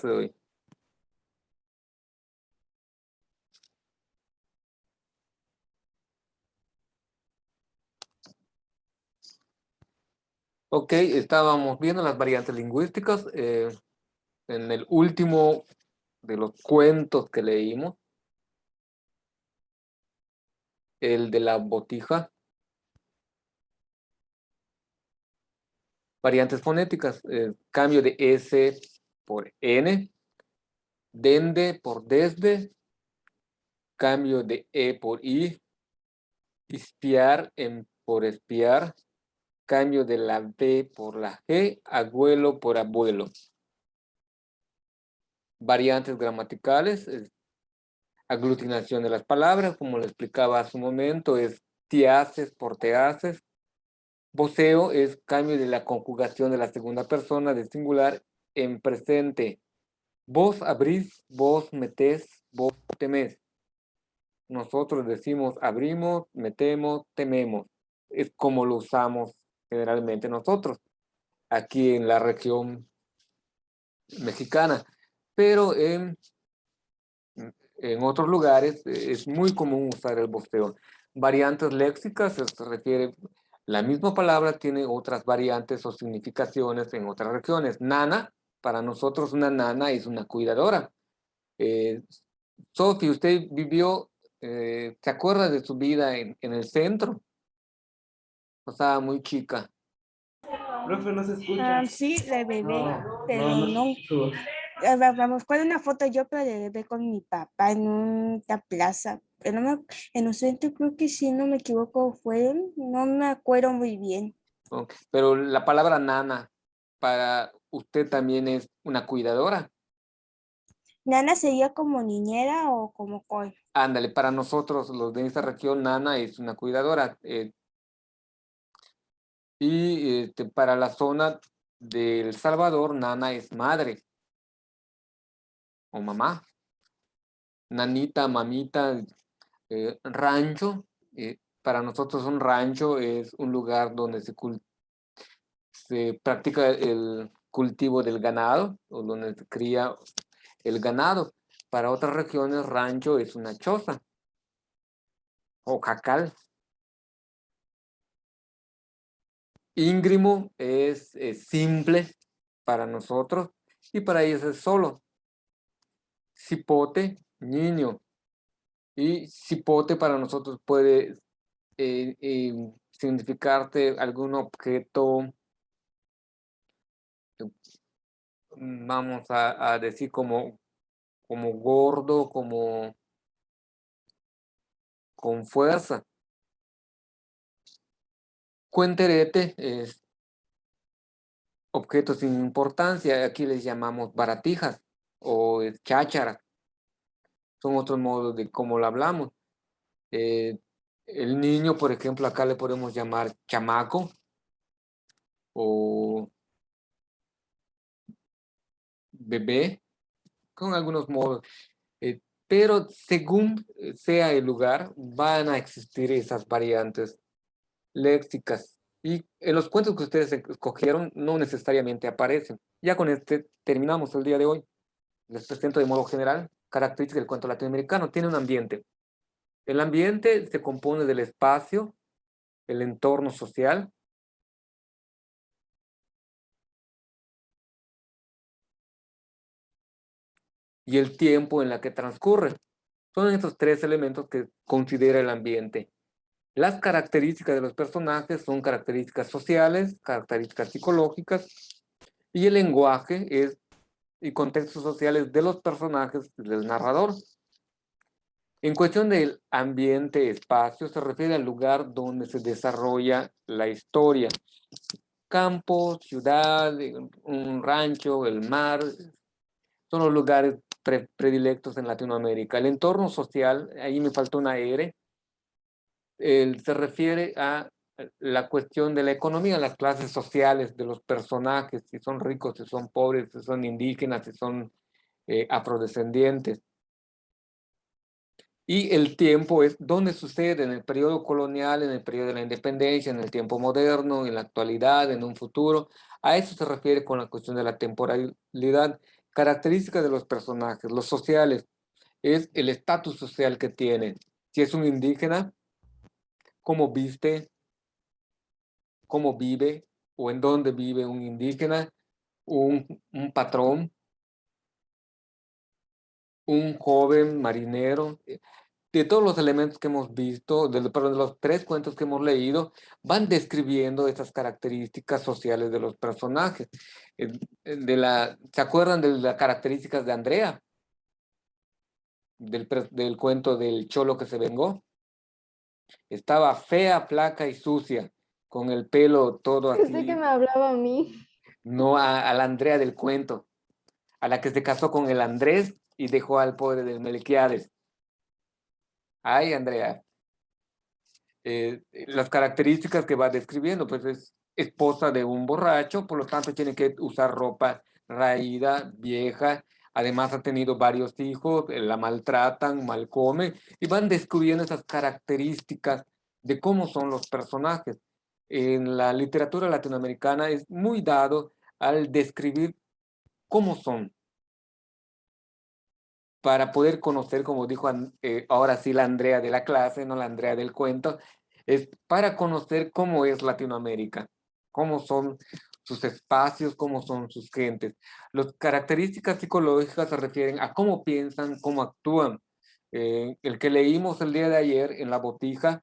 te doy. Ok, estábamos viendo las variantes lingüísticas en el último de los cuentos que leímos, el de la botija. Variantes fonéticas, cambio de S por N, dende por desde, cambio de E por I, espiar por espiar, cambio de la B por la G, abuelo por abuelo. Variantes gramaticales, aglutinación de las palabras, como le explicaba hace un momento, es te haces por te haces. Voceo es cambio de la conjugación de la segunda persona del singular en presente. Vos abrís, vos metés, vos temés. Nosotros decimos abrimos, metemos, tememos. Es como lo usamos generalmente nosotros aquí en la región mexicana. Pero en otros lugares es muy común usar el voceo. Variantes léxicas se refiere, la misma palabra tiene otras variantes o significaciones en otras regiones. Nana, para nosotros una nana es una cuidadora. Sophie, usted vivió, ¿se acuerda de su vida en el centro? Estaba muy chica. Profe, no se escucha. Sí, de bebé, No, pero no, no. no. Vamos, con una foto yo, pero de bebé con mi papá en una plaza. Pero no en un centro creo que si no me equivoco fue, no me acuerdo muy bien. Ok, pero la palabra nana para usted también es una cuidadora. ¿Nana sería como niñera o como cuál? Ándale, para nosotros los de esta región, nana es una cuidadora. Y para la zona de El Salvador, nana es madre o mamá. Nanita, mamita, rancho. Para nosotros un rancho es un lugar donde se practica el cultivo del ganado o donde se cría el ganado. Para otras regiones, rancho es una choza o jacal. Íngrimo es simple para nosotros y para ellos es solo. Cipote, niño. Y cipote para nosotros puede significarte algún objeto, vamos a decir como gordo, como con fuerza. Cuenterete es objetos sin importancia, aquí les llamamos baratijas o chácharas. Son otros modos de cómo lo hablamos. Eh, el niño, por ejemplo, acá le podemos llamar chamaco o bebé, con algunos modos. Pero según sea el lugar, van a existir esas variantes léxicas. Y en los cuentos que ustedes escogieron no necesariamente aparecen. Ya con este terminamos el día de hoy. Les presento de modo general características del cuento latinoamericano. Tiene un ambiente. El ambiente se compone del espacio, el entorno social, y el tiempo en la que transcurre. Son estos tres elementos que considera el ambiente. Las características de los personajes son características sociales, características psicológicas, y el lenguaje y contextos sociales de los personajes del narrador. En cuestión del ambiente, espacio, se refiere al lugar donde se desarrolla la historia. Campo, ciudad, un rancho, el mar, son los lugares predilectos en Latinoamérica. El entorno social, ahí me faltó una R, se refiere a la cuestión de la economía, las clases sociales de los personajes, si son ricos, si son pobres, si son indígenas, si son afrodescendientes. Y el tiempo es dónde sucede, en el periodo colonial, en el periodo de la independencia, en el tiempo moderno, en la actualidad, en un futuro. A eso se refiere con la cuestión de la temporalidad. Características de los personajes. Los sociales es el estatus social que tienen. Si es un indígena, cómo viste, cómo vive o en dónde vive un indígena, un patrón, un joven marinero. De todos los elementos que hemos visto, perdón, de los 3 cuentos que hemos leído, van describiendo estas características sociales de los personajes. ¿Se acuerdan de las características de Andrea? Del cuento del cholo que se vengó. Estaba fea, flaca y sucia, con el pelo todo Pensé que así. me hablaba a mí. No a la Andrea del cuento, a la que se casó con el Andrés y dejó al pobre del Melquiades. Ay, Andrea. Las características que va describiendo, pues es esposa de un borracho, por lo tanto tiene que usar ropa raída, vieja, además ha tenido varios hijos, la maltratan, mal come, y van descubriendo esas características de cómo son los personajes. En la literatura latinoamericana es muy dado al describir cómo son, para poder conocer, como dijo ahora sí la Andrea de la clase, no la Andrea del cuento, es para conocer cómo es Latinoamérica, cómo son sus espacios, cómo son sus gentes. Las características psicológicas se refieren a cómo piensan, cómo actúan. El que leímos el día de ayer en La Botija,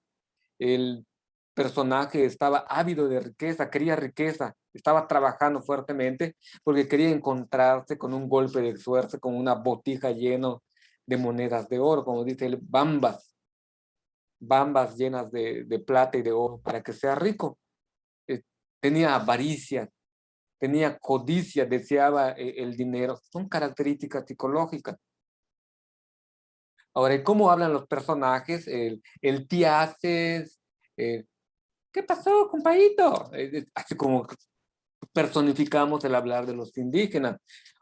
el personaje estaba ávido de riqueza, quería riqueza, estaba trabajando fuertemente porque quería encontrarse con un golpe de suerte, con una botija llena de monedas de oro, como dice él, bambas llenas de plata y de oro para que sea rico. Tenía avaricia, tenía codicia, deseaba el dinero. Son características psicológicas. Ahora, ¿y cómo hablan los personajes? El tiaces, ¿qué pasó, compadito? Así como personificamos el hablar de los indígenas.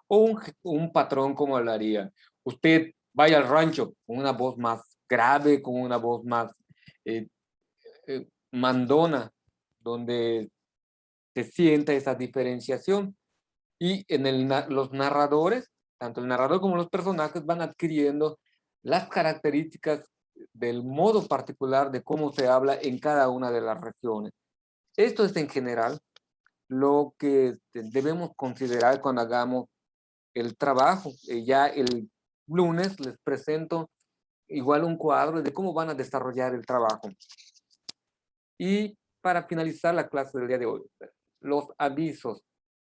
O un patrón como hablaría. Usted vaya al rancho con una voz más grave, con una voz más mandona, donde se sienta esa diferenciación. Y los narradores, tanto el narrador como los personajes, van adquiriendo las características del modo particular de cómo se habla en cada una de las regiones. Esto es en general lo que debemos considerar cuando hagamos el trabajo. Ya el lunes les presento igual un cuadro de cómo van a desarrollar el trabajo. Y para finalizar la clase del día de hoy, los avisos.